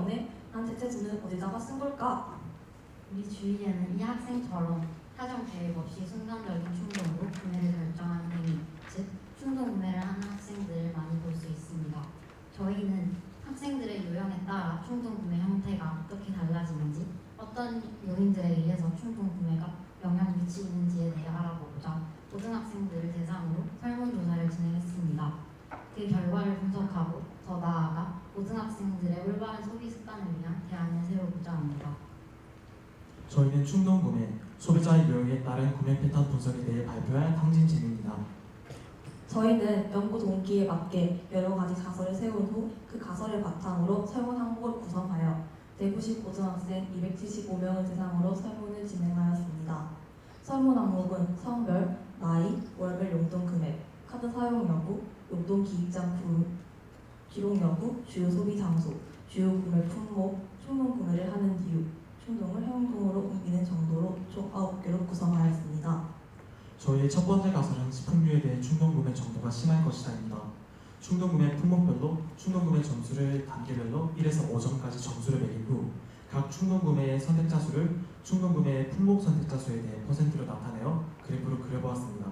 없네. 난 대체 돈을 어디다가 쓴 걸까? 우리 주위에는 이 학생처럼 사전 계획 없이 순간적인 충동으로 구매를 결정하는 행위, 즉 충동 구매를 하는 학생들을 많이 볼 수 있습니다. 저희는 학생들의 유형에 따라 충동 구매 형태가 어떻게 달라지는지, 어떤 요인들에 의해서 충동 구매가 영향을 미치는지에 대해 알아보고자 고등학생들을 대상으로 설문조사를 진행했습니다. 그 결과를 분석하고 더 나아가 고등학생들의 올바른 소비 습관을 위한 대안을 세우고자 합니다. 저희는 충동구매, 소비자의 유형에 따른 구매 패턴 분석에 대해 발표할 탕진진입니다. 저희는 연구 동기에 맞게 여러 가지 가설을 세운 후 그 가설을 바탕으로 설문 항목을 구성하여 대구시 고등학생 275명을 대상으로 설문을 진행하였습니다. 설문 항목은 성별, 나이, 월별 용돈 금액, 카드 사용 여부, 용돈 기입장 기록 여부, 주요 소비 장소, 주요 구매 품목, 충동 구매를 하는 이유, 충동을 행동으로 옮기는 정도로 총 9개로 구성하였습니다. 저희의 첫 번째 가설은 식품류에 대해 충동구매 정도가 심할 것이다입니다. 충동구매 품목별로 충동구매 점수를 단계별로 1에서 5점까지 점수를 매긴 후 각 충동구매의 선택자 수를 충동구매의 품목 선택자 수에 대해 퍼센트로 나타내어 그래프로 그려보았습니다.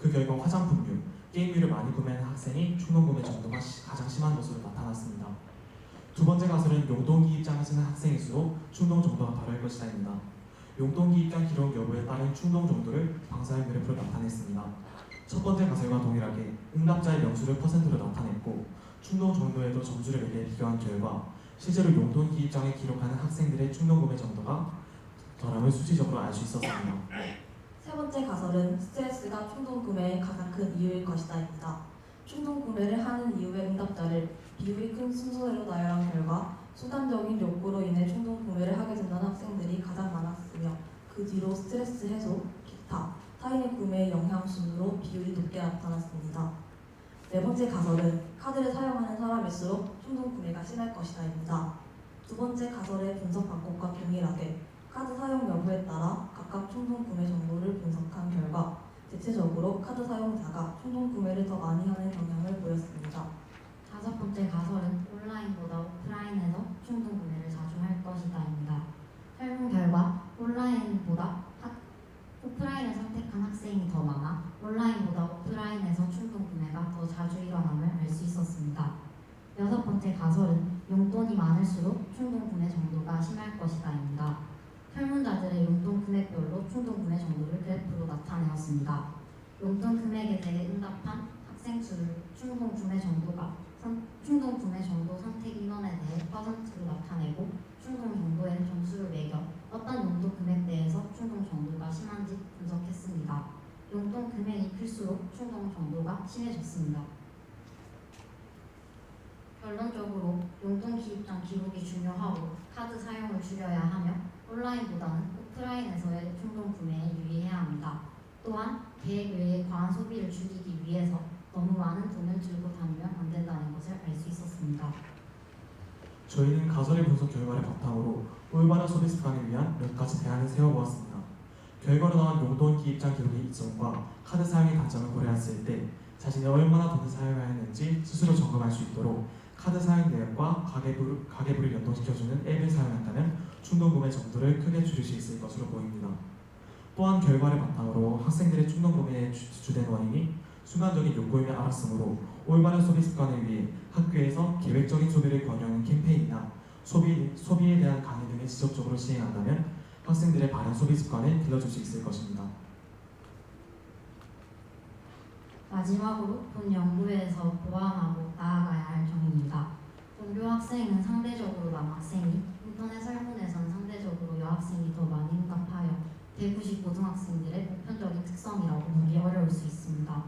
그 결과 화장품류, 게임류를 많이 구매하는 학생이 충동구매 정도가 가장 심한 것으로 나타났습니다. 두 번째 가설은 용돈기 입장을 쓰는 학생의 수로 충동 정도가 다를 것이다입니다. 용돈기 입장 기록 여부에 따른 충동 정도를 방사형 그래프로 나타냈습니다. 첫 번째 가설과 동일하게 응답자의 명수를 퍼센트로 나타냈고 충동 정도에도 점수를 매겨 비교한 결과 실제로 용돈기 입장에 기록하는 학생들의 충동구매 정도가 덜함을 수치적으로 알 수 있었습니다. 세 번째 가설은 스트레스가 충동 구매의 가장 큰 이유일 것이다입니다. 충동 구매를 하는 이유의 응답자를 비율이 큰 순서대로 나열한 결과 순간적인 욕구로 인해 충동 구매를 하게 된다는 학생들이 가장 많았으며 그 뒤로 스트레스 해소, 기타, 타인의 구매의 영향 순으로 비율이 높게 나타났습니다. 네 번째 가설은 카드를 사용하는 사람일수록 충동 구매가 심할 것이다입니다. 두 번째 가설의 분석 방법과 동일하게 카드 사용 여부에 따라 각각 충동 구매 정도를 분석한 결과 대체적으로 카드 사용자가 충동 구매를 더 많이 하는 경향을 보였습니다. 다섯 번째 가설은 온라인보다 오프라인에서 충동 구매를 자주 할 것이다입니다. 설문 결과 온라인보다 오프라인을 선택한 학생이 더 많아 온라인보다 오프라인에서 충동 구매가 더 자주 일어남을 알 수 있었습니다. 여섯 번째 가설은 용돈이 많을수록 충동 구매 정도가 심할 것이다입니다. 설문자들의 용돈 금액별로 충동 구매 정도를 그래프로 나타내었습니다. 용돈 금액에 대해 응답한 학생 수를 충동 구매 정도 선택 인원에 대해 퍼센트로 나타내고 충동 정도에 점수를 매겨 어떤 용돈 금액대에서 충동 정도가 심한지 분석했습니다. 용돈 금액이 클수록 충동 정도가 심해졌습니다. 결론적으로 용돈 기입장 기록이 중요하고 카드 사용을 줄여야 하며 온라인보다는 오프라인에서의 충동 구매에 유의해야 합니다. 또한 계획 외에 과한 소비를 줄이기 위해서 너무 많은 돈을 들고 다니면 안 된다는 것을 알 수 있었습니다. 저희는 가설의 분석 결과를 바탕으로 올바른 소비 습관을 위한 몇 가지 대안을 세워보았습니다. 결과로 나온 용돈기 입장 기록의 이점과 카드 사용의 단점을 고려했을 때 자신이 얼마나 돈을 사용해야 하는지 스스로 점검할 수 있도록 카드 사용 내역과 가계부를 연동시켜주는 앱을 사용한다면 충동구매 정도를 크게 줄일 수 있을 것으로 보입니다. 또한 결과를 바탕으로 학생들의 충동구매의 주된 원인이 순간적인 욕구임을 알았으므로 올바른 소비 습관을 위해 학교에서 계획적인 소비를 권유하는 캠페인이나 소비에 대한 강의 등을 지속적으로 시행한다면 학생들의 바른 소비 습관을 길러줄 수 있을 것입니다. 마지막으로 본 연구에서 보완하고 나아가야 할 점입니다. 본교 학생은 상대적으로 남학생이, 인터넷 설문에선 상대적으로 여학생이 더 많이 응답하여 대구시 고등학생들의 보편적인 특성이라고 보기 어려울 수 있습니다.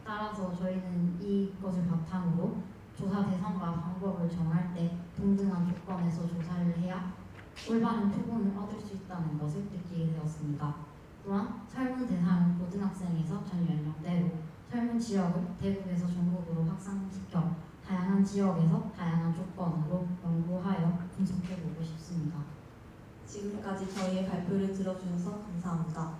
따라서 저희는 이것을 바탕으로 조사 대상과 방법을 정할 때 동등한 조건에서 조사를 해야 올바른 표본을 얻을 수 있다는 것을 느끼게 되었습니다. 또한 설문 대상은 고등학생에서 전 연령대로 설문 지역을 대구에서 전국으로 확산시켜 다양한 지역에서 다양한 조건으로 연구하여 분석해보고 싶습니다. 지금까지 저희의 발표를 들어주셔서 감사합니다.